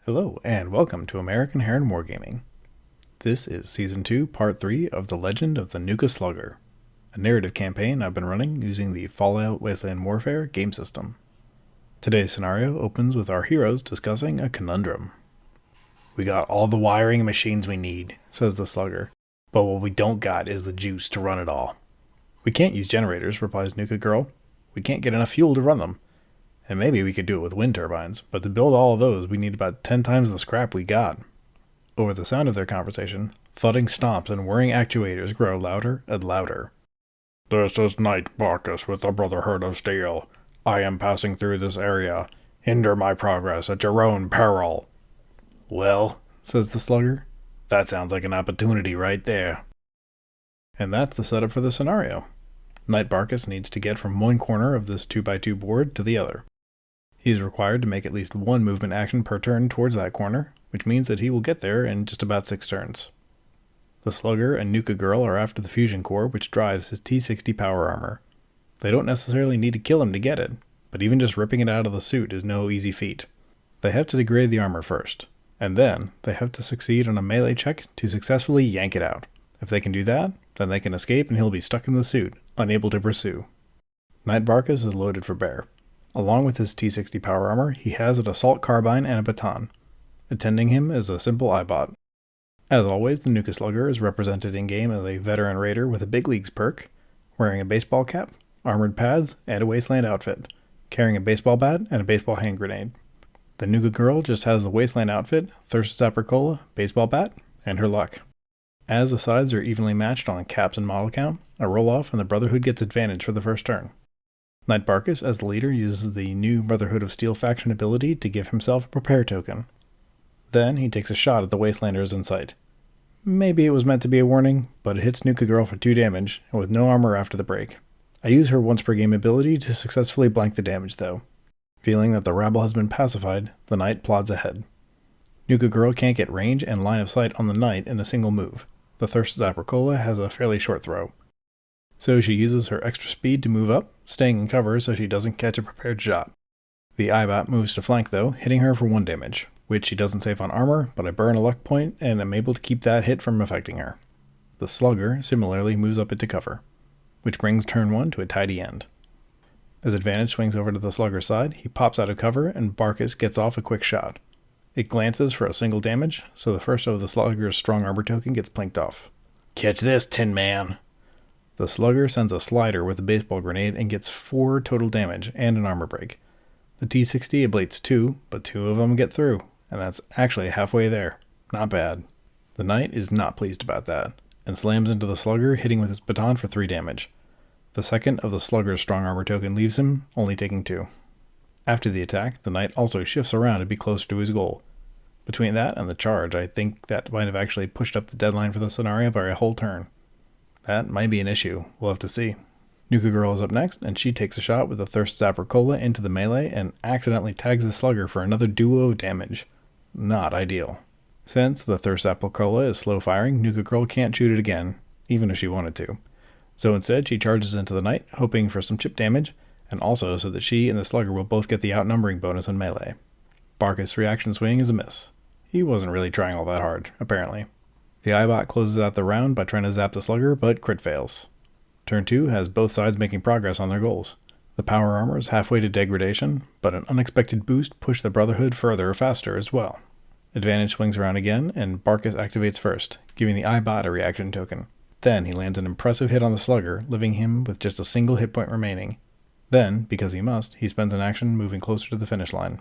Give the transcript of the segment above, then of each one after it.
Hello, and welcome to American Heron Wargaming. This is Season 2, Part 3 of The Legend of the Nuka Slugger, a narrative campaign I've been running using the Fallout Wasteland Warfare game system. Today's scenario opens with our heroes discussing a conundrum. "We got all the wiring and machines we need," says the slugger, "but what we don't got is the juice to run it all." "We can't use generators," replies Nuka Girl. "We can't get enough fuel to run them. And maybe we could do it with wind turbines, but to build all of those we need about 10 times the scrap we got." Over the sound of their conversation, thudding stomps and whirring actuators grow louder and louder. "This is Knight Barkus with the Brotherhood of Steel. I am passing through this area. Hinder my progress at your own peril." "Well," says the slugger, "that sounds like an opportunity right there." And that's the setup for the scenario. Knight Barkus needs to get from one corner of this 2x2 board to the other. He is required to make at least one movement action per turn towards that corner, which means that he will get there in just about 6 turns. The Slugger and Nuka Girl are after the Fusion Core, which drives his T60 power armor. They don't necessarily need to kill him to get it, but even just ripping it out of the suit is no easy feat. They have to degrade the armor first, and then they have to succeed on a melee check to successfully yank it out. If they can do that, then they can escape and he'll be stuck in the suit, unable to pursue. Knight Barkus is loaded for bear. Along with his T60 power armor, he has an assault carbine and a baton. Attending him is a simple Eyebot. As always, the Nuka Slugger is represented in-game as a veteran raider with a big leagues perk, wearing a baseball cap, armored pads, and a wasteland outfit, carrying a baseball bat and a baseball hand grenade. The Nuka Girl just has the wasteland outfit, Thirst Zapper Cola, baseball bat, and her luck. As the sides are evenly matched on caps and model count, a roll-off and the Brotherhood gets advantage for the first turn. Knight Barkus, as the leader, uses the new Brotherhood of Steel faction ability to give himself a prepare token. Then he takes a shot at the Wastelanders in sight. Maybe it was meant to be a warning, but it hits Nuka Girl for 2 damage, and with no armor after the break. I use her once per game ability to successfully blank the damage though. Feeling that the rabble has been pacified, the Knight plods ahead. Nuka Girl can't get range and line of sight on the Knight in a single move. The Thirst Zapper Cola has a fairly short throw. So she uses her extra speed to move up, staying in cover so she doesn't catch a prepared shot. The Eyebot moves to flank though, hitting her for 1 damage, which she doesn't save on armor, but I burn a luck point and am able to keep that hit from affecting her. The Slugger similarly moves up into cover, which brings turn 1 to a tidy end. As advantage swings over to the Slugger's side, he pops out of cover and Barkus gets off a quick shot. It glances for a single damage, so the first of the Slugger's strong armor token gets plinked off. "Catch this, Tin Man!" The Slugger sends a slider with a baseball grenade and gets 4 total damage and an armor break. The T60 ablates 2, but 2 of them get through, and that's actually halfway there. Not bad. The Knight is not pleased about that, and slams into the Slugger, hitting with his baton for 3 damage. The second of the Slugger's strong armor token leaves him, only taking 2. After the attack, the Knight also shifts around to be closer to his goal. Between that and the charge, I think that might have actually pushed up the deadline for the scenario by a whole turn. That might be an issue. We'll have to see. Nuka Girl is up next, and she takes a shot with the Thirst Zapper Cola into the melee and accidentally tags the Slugger for another duo of damage. Not ideal. Since the Thirst Zapper Cola is slow firing, Nuka Girl can't shoot it again, even if she wanted to. So instead, she charges into the Knight, hoping for some chip damage, and also so that she and the Slugger will both get the outnumbering bonus in melee. Barkus' reaction swing is a miss. He wasn't really trying all that hard, apparently. The Eyebot closes out the round by trying to zap the Slugger, but crit fails. Turn 2 has both sides making progress on their goals. The power armor is halfway to degradation, but an unexpected boost pushed the Brotherhood further faster as well. Advantage swings around again, and Barkus activates first, giving the Eyebot a reaction token. Then he lands an impressive hit on the Slugger, leaving him with just a single hit point remaining. Then, because he must, he spends an action moving closer to the finish line.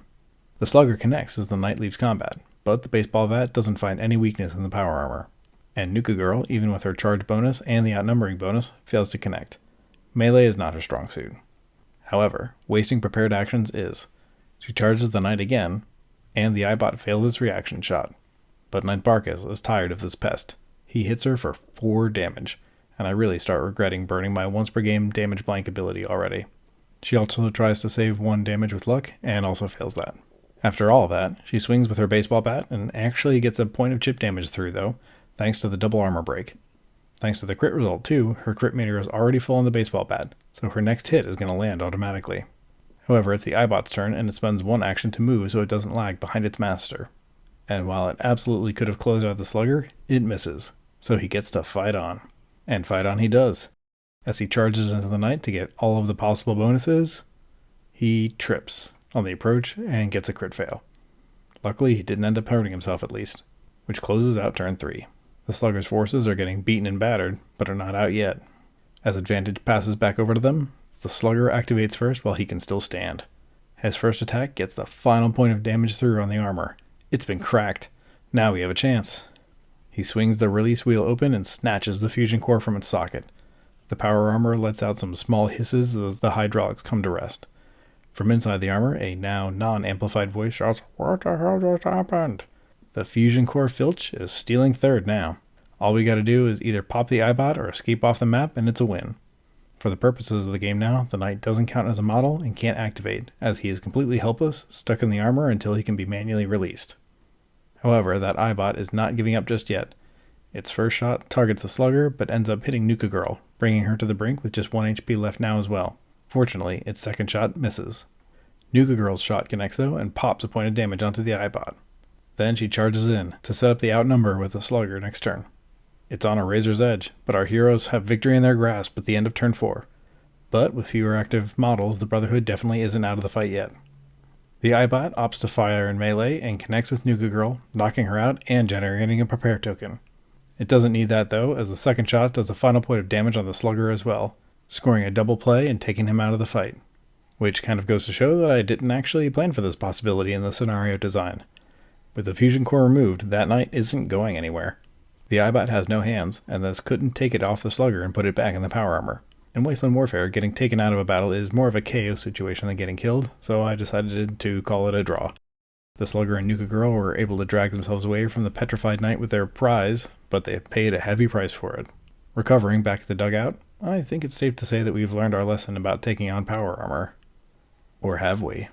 The Slugger connects as the Knight leaves combat, but the baseball bat doesn't find any weakness in the power armor. And Nuka Girl, even with her charge bonus and the outnumbering bonus, fails to connect. Melee is not her strong suit. However, wasting prepared actions is. She charges the Knight again, and the Eyebot fails its reaction shot. But Knight Barkus is tired of this pest. He hits her for 4 damage, and I really start regretting burning my once per game damage blank ability already. She also tries to save 1 damage with luck, and also fails that. After all that, she swings with her baseball bat and actually gets a point of chip damage through though, thanks to the double armor break. Thanks to the crit result too, her crit meter is already full on the baseball bat, so her next hit is going to land automatically. However, it's the Eyebot's turn and it spends 1 action to move so it doesn't lag behind its master. And while it absolutely could have closed out the Slugger, it misses, so he gets to fight on. And fight on he does. As he charges into the Knight to get all of the possible bonuses, he trips on the approach and gets a crit fail. Luckily, he didn't end up hurting himself at least, which closes out turn 3. The Slugger's forces are getting beaten and battered, but are not out yet. As advantage passes back over to them, the Slugger activates first while he can still stand. His first attack gets the final point of damage through on the armor. It's been cracked. Now we have a chance. He swings the release wheel open and snatches the fusion core from its socket. The power armor lets out some small hisses as the hydraulics come to rest. From inside the armor, a now non-amplified voice shouts, "What the hell just happened?" The Fusion Core Filch is stealing third now. All we gotta do is either pop the Eyebot or escape off the map, and it's a win. For the purposes of the game now, the Knight doesn't count as a model and can't activate, as he is completely helpless, stuck in the armor until he can be manually released. However, that Eyebot is not giving up just yet. Its first shot targets the Slugger, but ends up hitting Nuka Girl, bringing her to the brink with just 1 HP left now as well. Fortunately, its second shot misses. Nuka Girl's shot connects though and pops a point of damage onto the Eyebot. Then she charges in to set up the outnumber with the Slugger next turn. It's on a razor's edge, but our heroes have victory in their grasp at the end of turn 4. But with fewer active models, the Brotherhood definitely isn't out of the fight yet. The Eyebot opts to fire in melee and connects with Nuka Girl, knocking her out and generating a prepare token. It doesn't need that though, as the second shot does a final point of damage on the Slugger as well, scoring a double play and taking him out of the fight. Which kind of goes to show that I didn't actually plan for this possibility in the scenario design. With the fusion core removed, that Knight isn't going anywhere. The Eyebot has no hands, and thus couldn't take it off the Slugger and put it back in the power armor. In Wasteland Warfare, getting taken out of a battle is more of a KO situation than getting killed, so I decided to call it a draw. The Slugger and Nuka Girl were able to drag themselves away from the petrified Knight with their prize, but they paid a heavy price for it. Recovering back at the dugout, I think it's safe to say that we've learned our lesson about taking on power armor. Or have we?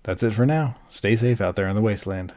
That's it for now. Stay safe out there in the wasteland.